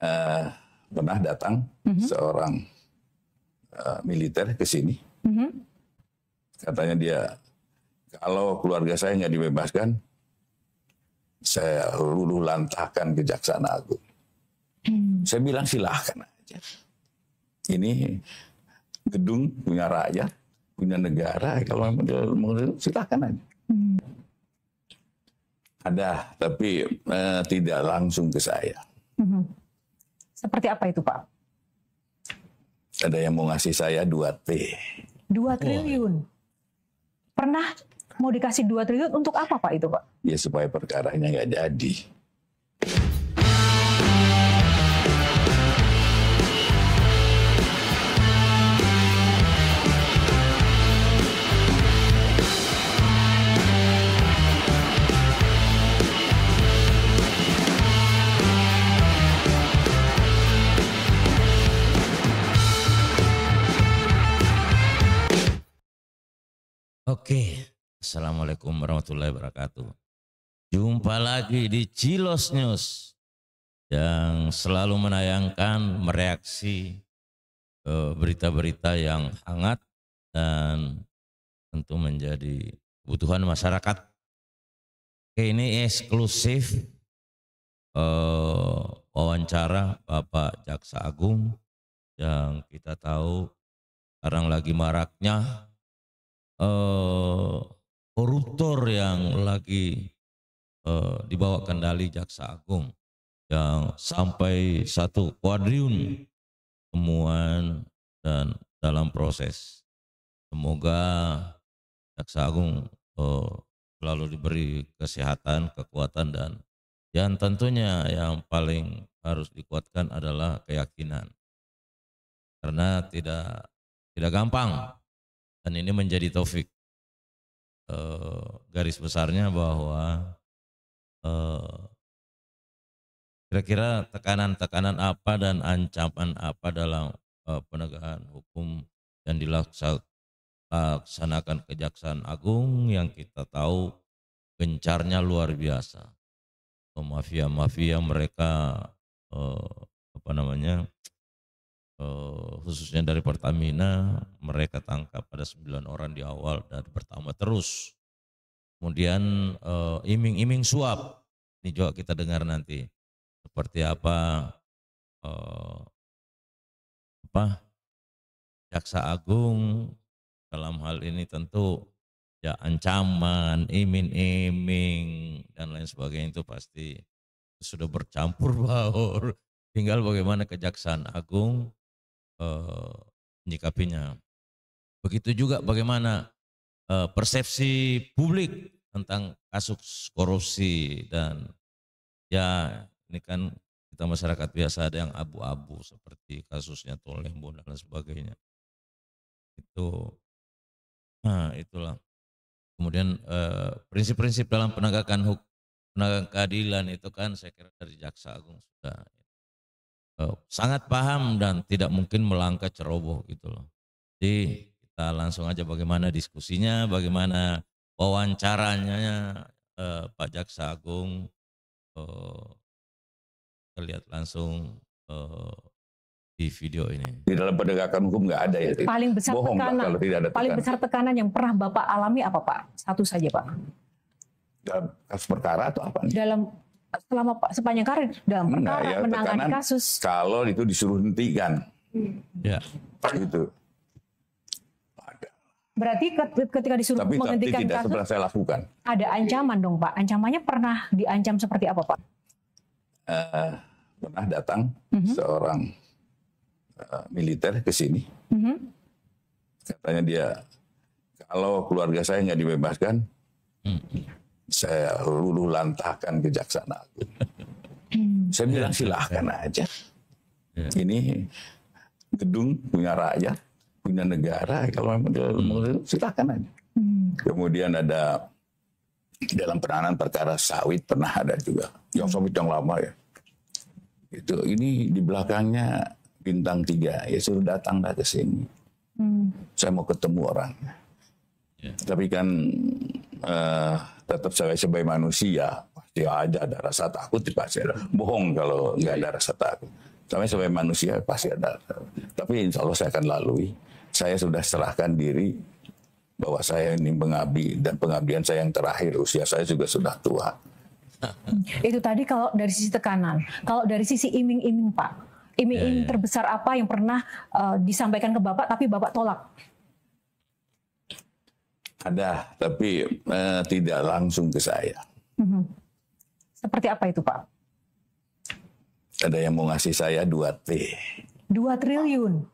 uh, pernah datang seorang militer ke sini. Katanya dia, kalau keluarga saya nggak dibebaskan, saya luluh lantahkan Kejaksaan Agung. Saya bilang silahkan aja. Ini gedung punya rakyat, punya negara. Kalau memang dia mau silahkan aja. Ada, tapi tidak langsung ke saya. Seperti apa itu, Pak? Ada yang mau ngasih saya 2 T. 2 triliun. Pernah mau dikasih 2 triliun untuk apa, Pak, itu, Pak? Ya supaya perkaranya nggak jadi. Oke, Assalamualaikum warahmatullahi wabarakatuh. Jumpa lagi di Cilos News yang selalu menayangkan mereaksi berita-berita yang hangat dan tentu menjadi kebutuhan masyarakat. Oke, ini eksklusif wawancara Bapak Jaksa Agung yang kita tahu sekarang lagi maraknya koruptor yang lagi dibawa kendali Jaksa Agung yang sampai 1 kuadriun temuan dan dalam proses. Semoga Jaksa Agung selalu diberi kesehatan, kekuatan, dan yang tentunya yang paling harus dikuatkan adalah keyakinan, karena tidak gampang. Dan ini menjadi taufik. Garis besarnya bahwa kira-kira tekanan-tekanan apa dan ancaman apa dalam penegakan hukum yang dilaksanakan Kejaksaan Agung yang kita tahu gencarnya luar biasa. Mafia-mafia mereka khususnya dari Pertamina, mereka tangkap pada 9 orang di awal dan bertambah terus. Kemudian iming-iming suap, ini juga kita dengar nanti seperti apa Jaksa Agung dalam hal ini tentu ya ancaman, iming-iming dan lain sebagainya itu pasti sudah bercampur baur. Tinggal bagaimana Kejaksaan Agung menyikapinya. Begitu juga bagaimana persepsi publik tentang kasus korupsi, dan ya ini kan kita masyarakat biasa ada yang abu-abu seperti kasusnya Tolembo dan lain sebagainya. Itulah. Kemudian prinsip-prinsip dalam penegakan keadilan itu kan saya kira dari Jaksa Agung sudah sangat paham dan tidak mungkin melangkah ceroboh gitu loh. Jadi kita langsung aja bagaimana diskusinya, bagaimana wawancaranya Pak Jaksa Agung. Kita lihat langsung di video ini. Di dalam penegakan hukum nggak ada ya. Paling besar bohong tekanan, kalau tidak ada paling besar tekanan yang pernah Bapak alami apa, Pak? Satu saja, Pak. Dalam kasus perkara atau apa? Selama sepanjang karir dalam perkara menangani kasus. Kalau itu disuruh hentikan, ya itu. Berarti ketika disuruh menghentikan tidak kasus, pernah saya lakukan. Ada ancaman dong, Pak. Ancamannya pernah diancam seperti apa, Pak? Pernah datang seorang militer ke sini. Katanya dia, kalau keluarga saya nggak dibebaskan, saya luluh lantahkan Kejaksaan Agung. Saya bilang silahkan aja. Ini gedung punya rakyat, punya negara. Kalau memang dia mau silahkan aja. Kemudian ada dalam penanganan perkara sawit pernah ada juga, yang sawit yang lama ya. Ini di belakangnya bintang 3, ya suruh datang ke sini. Saya mau ketemu orangnya. Tapi kan tetap sebagai manusia pasti ada rasa takut, pasti ada. Bohong kalau nggak ada rasa takut. Tapi sebagai manusia pasti ada. Tapi insya Allah saya akan lalui. Saya sudah serahkan diri bahwa saya ini pengabdi dan pengabdian saya yang terakhir. Usia saya juga sudah tua. Itu tadi kalau dari sisi tekanan. Kalau dari sisi iming-iming Pak, iming-iming terbesar apa yang pernah disampaikan ke Bapak tapi Bapak tolak? Ada, tapi tidak langsung ke saya. Seperti apa itu Pak? Ada yang mau ngasih saya 2T. 2 triliun.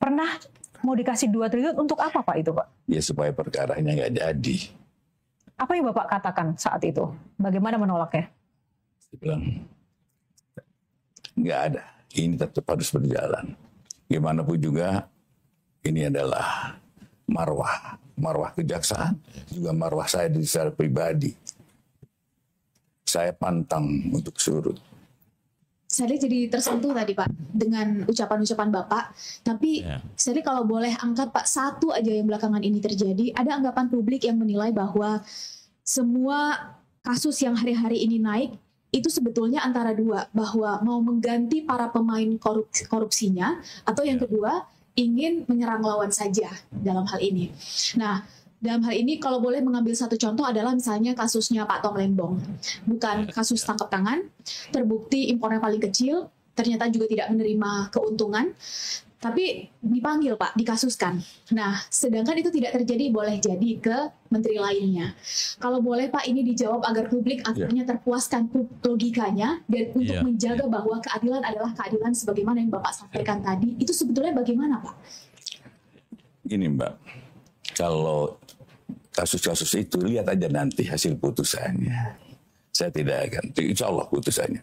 Pernah mau dikasih 2 triliun untuk apa Pak itu Pak? Ya supaya perkaranya nggak jadi. Apa yang Bapak katakan saat itu? Bagaimana menolaknya? Saya bilang, nggak ada. Ini tetap harus berjalan. Gimana pun juga, ini adalah marwah kejaksaan, juga marwah saya secara pribadi. Saya pantang untuk surut. Saya jadi tersentuh tadi Pak dengan ucapan-ucapan Bapak. Tapi saya kalau boleh angkat Pak satu aja yang belakangan ini terjadi. Ada anggapan publik yang menilai bahwa semua kasus yang hari-hari ini naik itu sebetulnya antara dua. Bahwa mau mengganti para pemain korupsinya atau yang kedua ingin menyerang lawan saja dalam hal ini. Nah, dalam hal ini kalau boleh mengambil satu contoh adalah misalnya kasusnya Pak Tong Lembong. Bukan kasus tangkap tangan, terbukti impornya paling kecil, ternyata juga tidak menerima keuntungan, tapi dipanggil Pak, dikasuskan. Nah, sedangkan itu tidak terjadi boleh jadi ke menteri lainnya. Kalau boleh Pak ini dijawab agar publik akhirnya terpuaskan logikanya dan untuk menjaga bahwa keadilan adalah keadilan sebagaimana yang Bapak sampaikan tadi, itu sebetulnya bagaimana Pak? Gini Mbak, kalau kasus-kasus itu lihat aja nanti hasil putusannya. Saya tidak akan, insya Allah putusannya.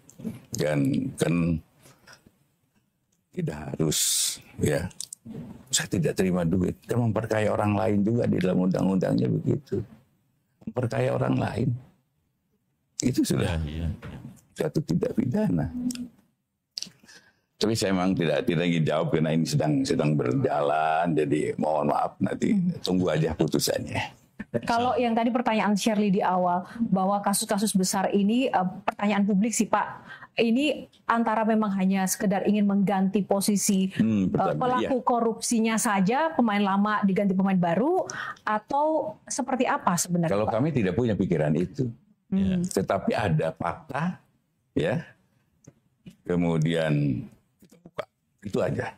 Dan kan tidak harus, ya. Saya tidak terima duit. Kan memperkaya orang lain juga di dalam undang-undangnya begitu. Memperkaya orang lain. Itu sudah satu tidak pidana. Tapi saya memang tidak ingin jawab karena ini sedang berjalan. Jadi mohon maaf nanti tunggu aja putusannya. Kalau yang tadi pertanyaan Shirley di awal bahwa kasus-kasus besar ini pertanyaan publik sih Pak, ini antara memang hanya sekedar ingin mengganti posisi pelaku korupsinya saja, pemain lama diganti pemain baru, atau seperti apa sebenarnya? Kalau Pak? kami tidak punya pikiran itu, tetapi ada fakta, ya, kemudian kita buka, itu aja.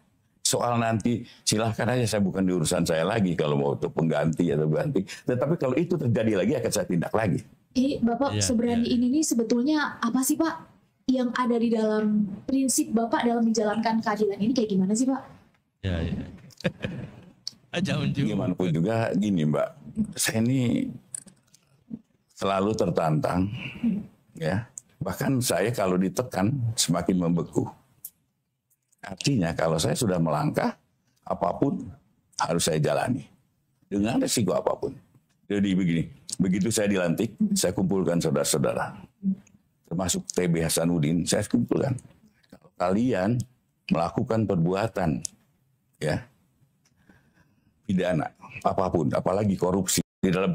Soal nanti silahkan aja, saya bukan di urusan saya lagi kalau mau untuk pengganti atau ganti. Tetapi kalau itu terjadi lagi akan saya tindak lagi. Bapak seberani ini nih sebetulnya apa sih Pak yang ada di dalam prinsip Bapak dalam menjalankan keadilan ini kayak gimana sih Pak? Gimana pun juga gini Mbak, saya ini selalu tertantang, ya. Bahkan saya kalau ditekan semakin membeku. Artinya kalau saya sudah melangkah, apapun harus saya jalani. Dengan resiko apapun. Jadi begini, begitu saya dilantik, saya kumpulkan saudara-saudara. Termasuk TB Hasanuddin, saya kumpulkan. Kalau kalian melakukan perbuatan, ya, pidana, apapun, apalagi korupsi, di dalam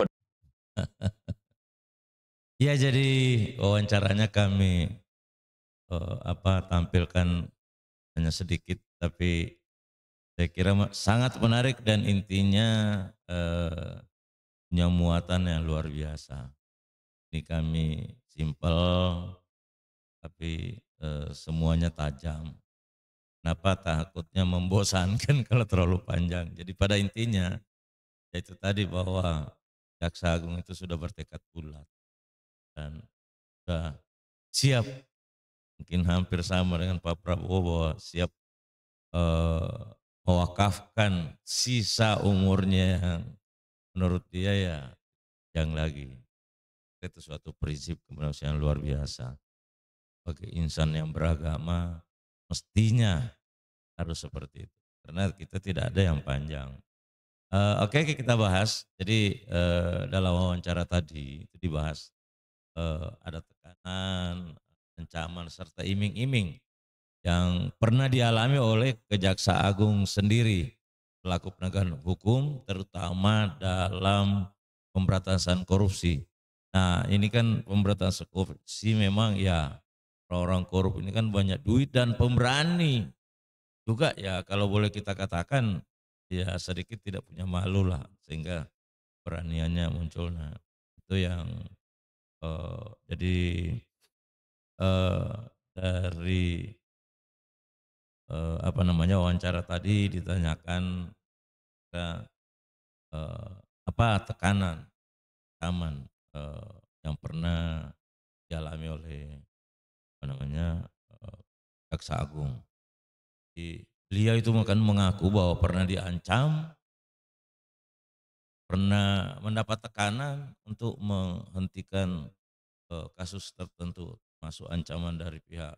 Ya, jadi wawancaranya kami tampilkan hanya sedikit, tapi saya kira sangat menarik dan intinya punya muatan yang luar biasa. Ini kami simpel, tapi semuanya tajam. Kenapa? Takutnya membosankan kalau terlalu panjang. Jadi pada intinya, yaitu tadi bahwa Jaksa Agung itu sudah bertekad bulat dan sudah siap, mungkin hampir sama dengan Pak Prabowo, bahwa siap mewakafkan sisa umurnya yang menurut dia ya yang lagi. Itu suatu prinsip kemanusiaan luar biasa. Bagi insan yang beragama mestinya harus seperti itu. Karena kita tidak ada yang panjang. Oke, kita bahas. Jadi dalam wawancara tadi itu dibahas ada tekanan, ancaman serta iming-iming yang pernah dialami oleh Kejaksa Agung sendiri pelaku penegakan hukum, terutama dalam pemberantasan korupsi. Nah, ini kan pemberantasan korupsi memang ya orang korup ini kan banyak duit dan pemberani juga ya, kalau boleh kita katakan ya sedikit tidak punya malu lah, sehingga beraniannya muncul. Nah itu yang jadi dari apa namanya wawancara tadi ditanyakan ya, apa tekanan aman yang pernah dialami oleh apa namanya Jaksa Agung. Beliau itu akan mengaku bahwa pernah diancam, pernah mendapat tekanan untuk menghentikan kasus tertentu, masuk ancaman dari pihak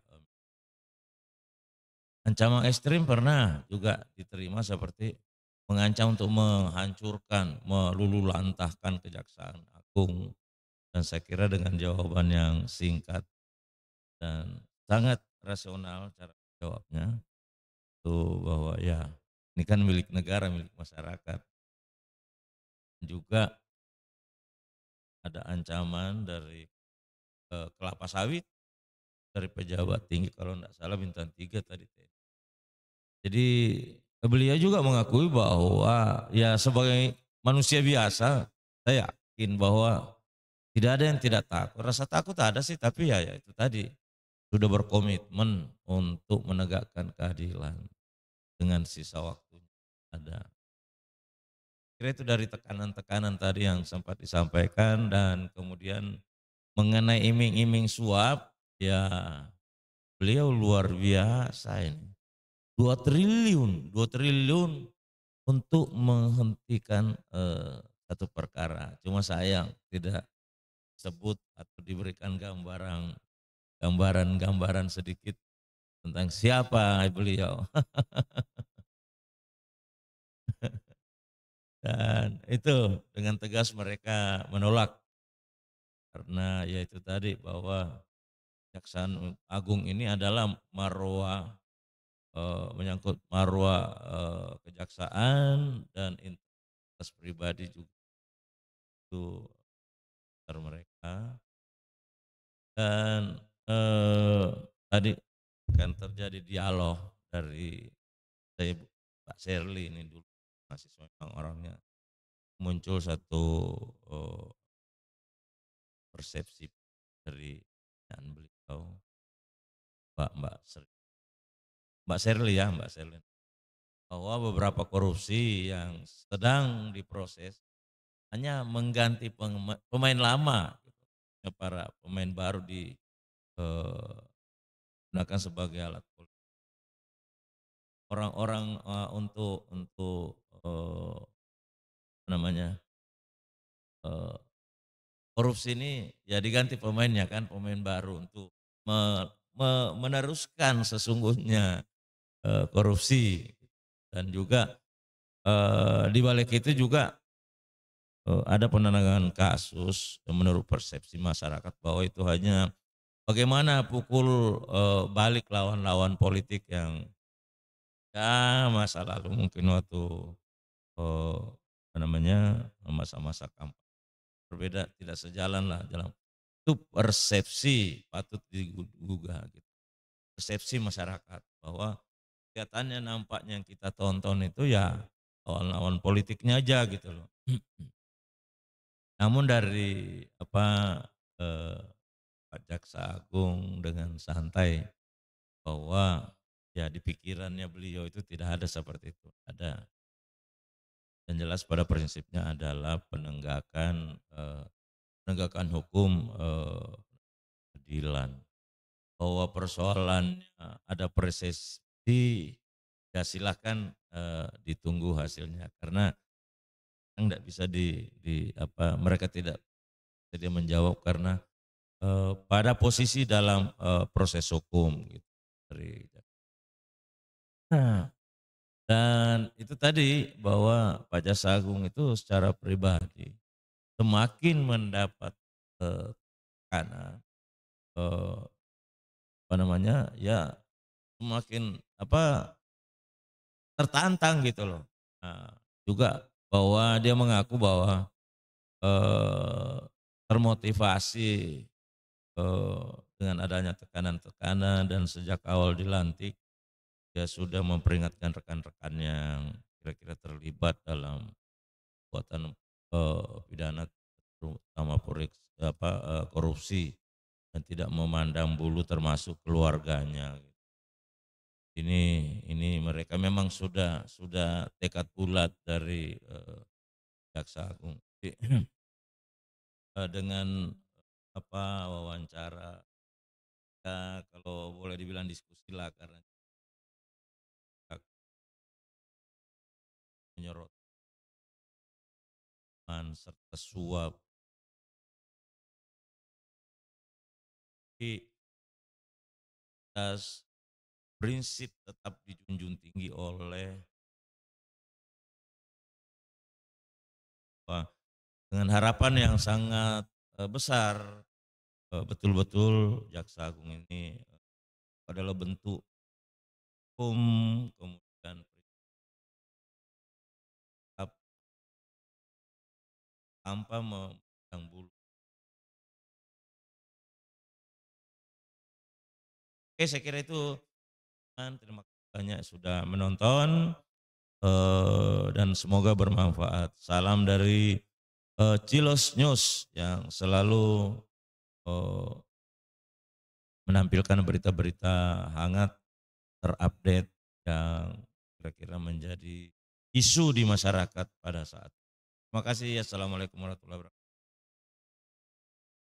ancaman ekstrim pernah juga diterima seperti mengancam untuk menghancurkan, melululantahkan Kejaksaan Agung. Dan saya kira dengan jawaban yang singkat dan sangat rasional cara jawabnya, itu bahwa ya ini kan milik negara, milik masyarakat. Juga ada ancaman dari kelapa sawit, dari pejabat tinggi kalau tidak salah bintang 3 tadi. Jadi beliau juga mengakui bahwa ya sebagai manusia biasa saya yakin bahwa tidak ada yang tidak takut. Rasa takut ada sih, tapi ya itu tadi sudah berkomitmen untuk menegakkan keadilan dengan sisa waktu ada. Kira itu dari tekanan-tekanan tadi yang sempat disampaikan, dan kemudian mengenai iming-iming suap, ya beliau luar biasa ini. 2 triliun untuk menghentikan satu perkara. Cuma sayang tidak sebut atau diberikan gambaran sedikit tentang siapa beliau. Dan itu dengan tegas mereka menolak, karena ya itu tadi bahwa Kejaksaan Agung ini adalah marwah, menyangkut marwah kejaksaan dan integritas pribadi juga itu mereka. Dan tadi kan terjadi dialog dari saya Pak Sherly ini dulu, mahasiswa memang orangnya, muncul satu persepsi dari beliau Mbak Sherly bahwa beberapa korupsi yang sedang diproses hanya mengganti pemain lama, para pemain baru digunakan sebagai alat politik. Orang-orang untuk namanya korupsi ini ya diganti pemainnya kan, pemain baru untuk meneruskan sesungguhnya korupsi. Dan juga di balik itu juga ada penanganan kasus yang menurut persepsi masyarakat bahwa itu hanya bagaimana pukul balik lawan-lawan politik yang ya masa lalu mungkin waktu masa-masa kampanye berbeda, tidak sejalan lah jalan. Itu persepsi patut digugah gitu. Persepsi masyarakat bahwa kelihatannya nampaknya yang kita tonton itu ya lawan-lawan politiknya aja gitu loh. Namun dari Pak Jaksa Agung dengan santai bahwa ya di pikirannya beliau itu tidak ada seperti itu. Ada. Dan jelas pada prinsipnya adalah penegakan hukum keadilan. Bahwa persoalannya ada persepsi, ya silahkan ditunggu hasilnya, karena tidak bisa mereka tidak menjawab karena pada posisi dalam proses hukum gitu. Nah, dan itu tadi bahwa Pak Jaksa Agung itu secara pribadi semakin mendapat tekanan, ya semakin tertantang gitu loh. Nah, juga bahwa dia mengaku bahwa termotivasi dengan adanya tekanan-tekanan dan sejak awal dilantik dia sudah memperingatkan rekan-rekan yang kira-kira terlibat dalam perbuatan pidana terutama korupsi dan tidak memandang bulu termasuk keluarganya. Ini mereka memang sudah tekad bulat dari Jaksa Agung. Dengan wawancara ya, kalau boleh dibilang diskusi lah karena menyorot serta suap. Prinsip tetap dijunjung tinggi oleh dengan harapan yang sangat besar betul-betul Jaksa Agung ini adalah bentuk hukum kemudian tanpa memandang bulu. Oke, saya kira itu. Terima kasih banyak sudah menonton dan semoga bermanfaat. Salam dari Cilos News yang selalu menampilkan berita-berita hangat, terupdate yang kira-kira menjadi isu di masyarakat pada saat. Terima kasih. Assalamualaikum warahmatullahi wabarakatuh.